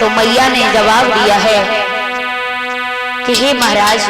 तो मैया ने जवाब दिया है कि हे महाराज,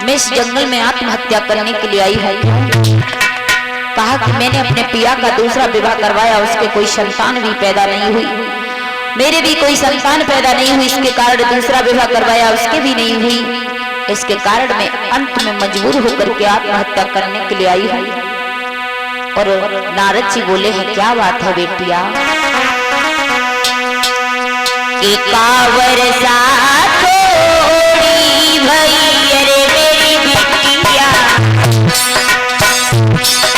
मैं इस जंगल में आत्महत्या करने के लिए आई हूँ। कहा कि मैंने अपने पिया का दूसरा विवाह करवाया, उसके कोई संतान भी पैदा नहीं हुई, मेरे भी कोई संतान पैदा नहीं हुई, इसके कारण दूसरा विवाह करवाया, उसके भी नहीं हुई। इसके कारण मैं अंत में मजबूर होकर के आत्महत्या करने के लिए आई हूँ। और नारद जी बोले हैं, क्या बात है बेटिया? एकावर साथ थोड़ी भई अरे मेरी बिटिया,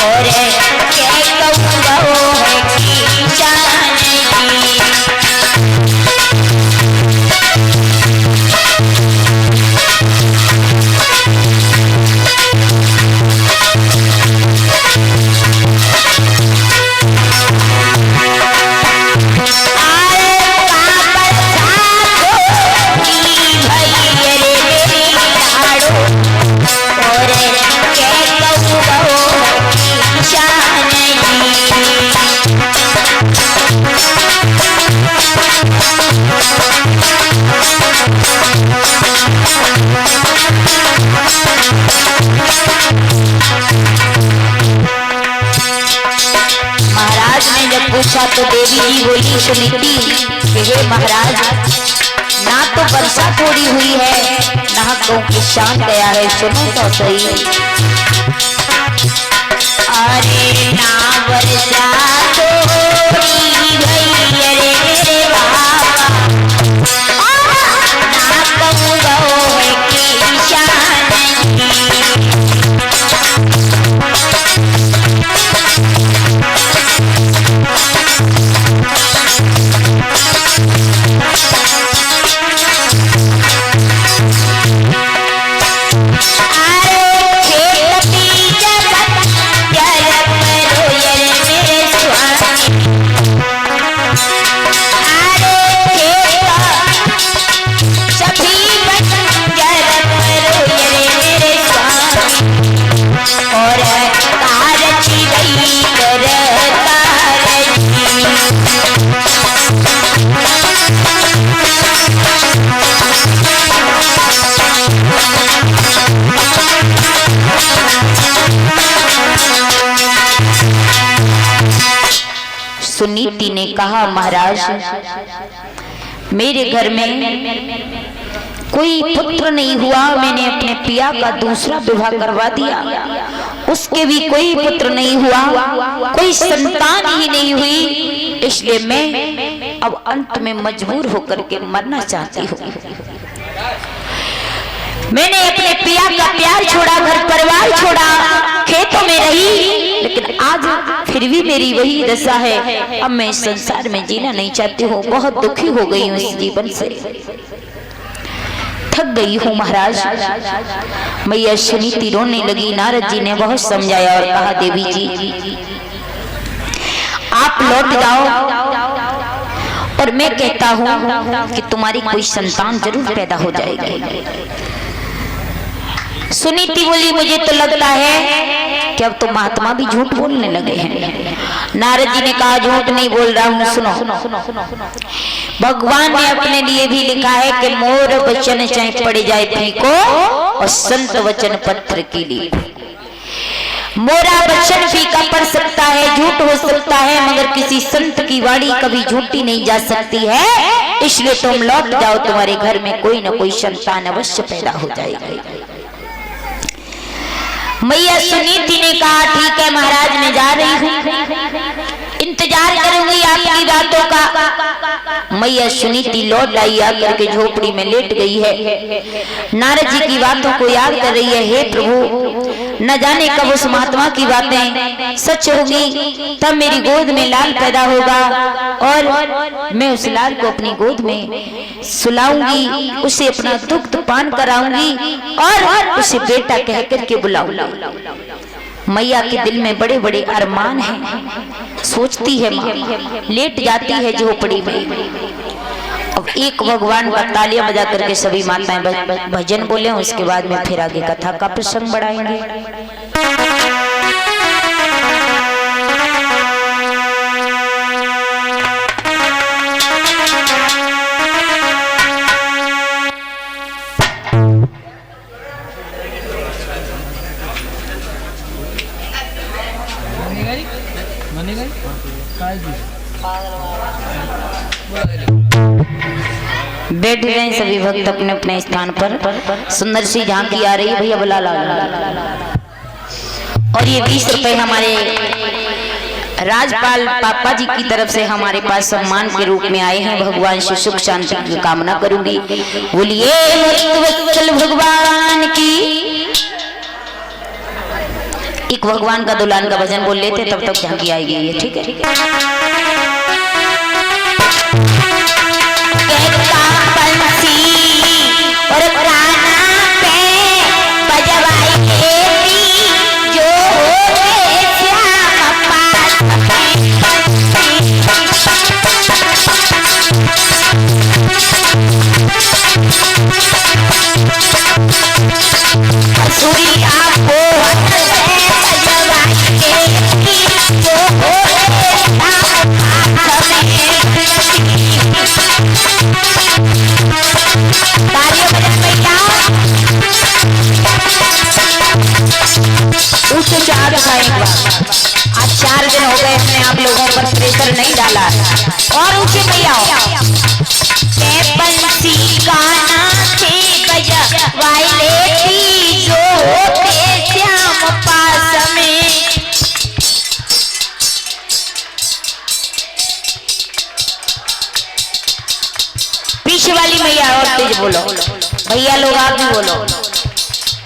और क्या कहूँ है कि जाने पूछा तो देवी जी बोली सुनीति कि हे महाराज, ना तो वर्षा थोड़ी हुई है, ना कहूँ कि शान गया है, सुनो तो सही। अरे ना वर्षा थोड़ी भई अरे मेरे बाबा, ना कहूँ कि शान सुनीति ने कहा, महाराज मेरे घर में कोई पुत्र नहीं हुआ, मैंने अपने पिया का दूसरा विवाह करवा दिया, उसके भी कोई पुत्र नहीं हुआ, कोई संतान ही नहीं हुई, इसलिए मैं अब अंत में मजबूर होकर के मरना चाहती हूँ। मैंने अपने पिया का प्यार छोड़ा, घर परिवार छोड़ा, खेतों में रही, लेकिन आज फिर भी मेरी वही दशा है। अब मैं इस संसार में जीना नहीं चाहती हूँ, बहुत दुखी हो गई हूँ इस जीवन से, थक गई हूँ महाराज। मैया सुनीति रोने लगी। नारद जी ने बहुत समझाया और कहा, देवी जी आप लौट जाओ, और मैं कहता हूँ कि तुम्हारी कोई संतान जरूर पैदा हो जाएगी। सुनीति बोली, मुझे तो लगता है कि अब तो महात्मा भी झूठ बोलने लगे हैं। नारद जी ने कहा, झूठ नहीं बोल रहा हूँ, सुनो। भगवान ने अपने लिए भी लिखा है कि मोर वचन चाहे पड़ जाए फीको, और संत वचन पत्थर की लीक। मोरा वचन फीका पड़ सकता है, झूठ हो सकता है, मगर किसी संत की वाणी कभी झूठी नहीं जा सकती है। इसलिए तुम लौट जाओ, तुम्हारे घर में कोई न कोई संतान अवश्य पैदा हो जाएगी। मैया सुनीति ने कहा, ठीक है महाराज, मैं जा रही हूँ, इंतजार करूंगी आपकी बातों का। मैया सुनीति लौट आई, आकर के झोपड़ी में लेट गई है, नारद जी की बातों को याद कर रही है। हे प्रभु, न जाने कब उस महात्मा की बातें सच होगी, तब मेरी गोद में लाल पैदा होगा, और मैं उस लाल को अपनी गोद में सुलाऊंगी, उसे अपना दुग्ध पान कराऊंगी, और उसे बेटा कह करके बुलाऊंगी। मैया के दिल में बड़े बड़े अरमान हैं, सोचती है माँ, लेट जाती है झोपड़ी में। अब एक भगवान का तालियां बजा करके सभी माताएं भजन बोले, उसके बाद में फिर आगे कथा का प्रसंग बढ़ाएंगे। बैठ गए सभी भक्त अपने अपने स्थान पर। सुंदर सी झांकी आ रही है भैया, बुला ला। और ये 20 रुपए हमारे राजपाल पापा जी की तरफ से हमारे पास सम्मान के रूप में आए हैं। भगवान से सुख शांति की कामना करूंगी। बोलिए भक्तवत्सल भगवान की। एक भगवान का दुल्हन का भजन बोल लेते तब तक झांकी आएगी ये, ठीक है। आज 4 दिन हो गए हमने आप लोगों पर प्रेशर नहीं डाला। और ऊंचे भैया बंसी गाना थे बजवाई लेती जो होते श्याम पास में। पीछे वाली मैया और तेज बोलो, भैया लोग आप भी बोलो।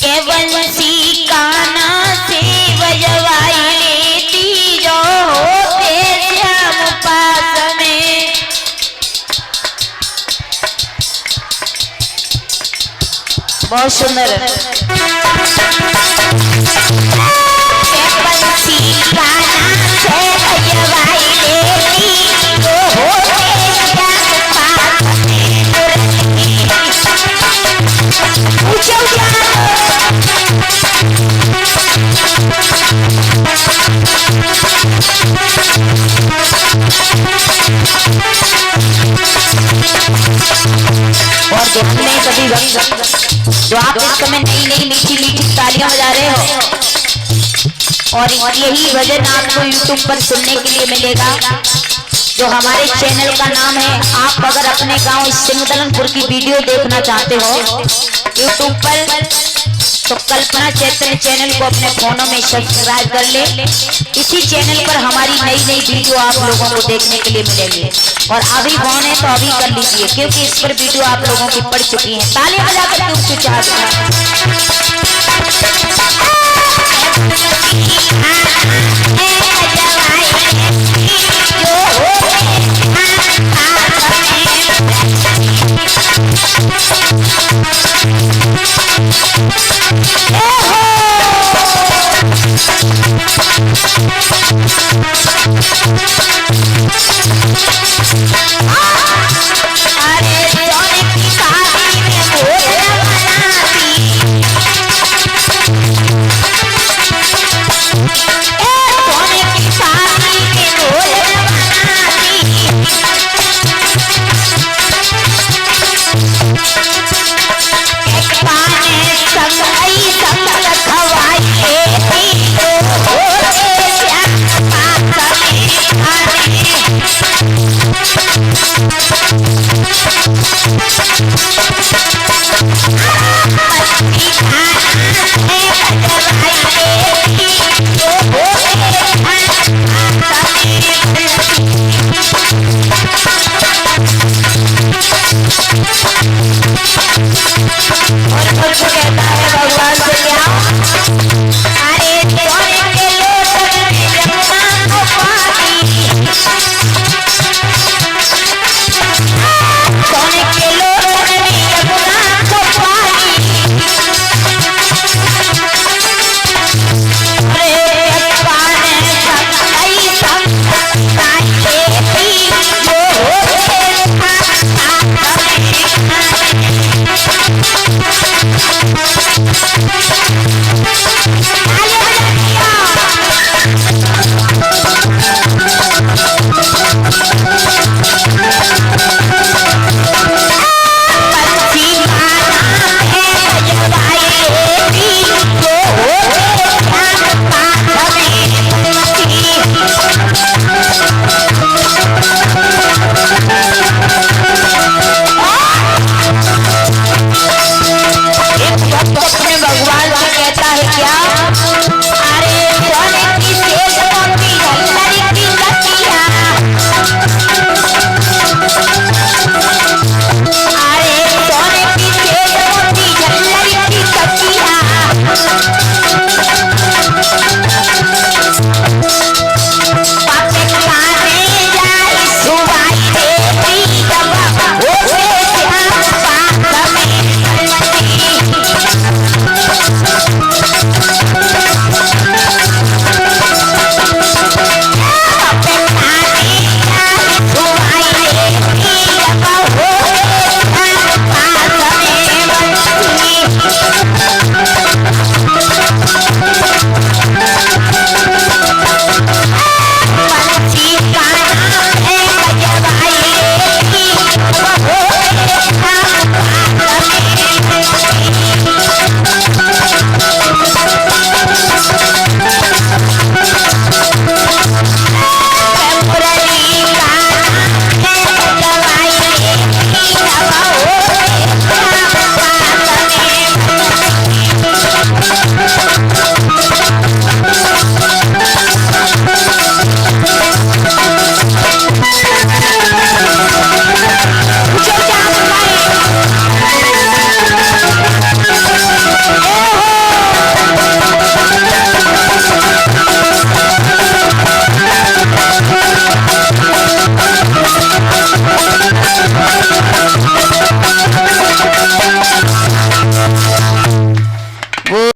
के बंसी गाना से बजवाई लेती जो होते श्याम पास में। बहुत सुंदर। के बंसी गाना से बजवाई लेती जो होते श्याम पास में। ऊंचे और देखने सभी जो आप इस समय नई नई मीठी मीठी तालियां बजा रहे हो। और यही भजन आपको YouTube पर सुनने के लिए मिलेगा। जो हमारे चैनल का नाम है, आप अगर अपने गांव सिंगदलनपुर की वीडियो देखना चाहते हो YouTube पर, तो कल्पना चैतन्य चैनल को अपने फोनों में सब्सक्राइब कर ले। इसी चैनल पर हमारी नई नई वीडियो आप लोगों को देखने के लिए मिलेंगे। और अभी फोन है तो अभी कर लीजिए, क्योंकि इस पर वीडियो आप लोगों की पड़ चुकी है। तालियां बजाकर तुम और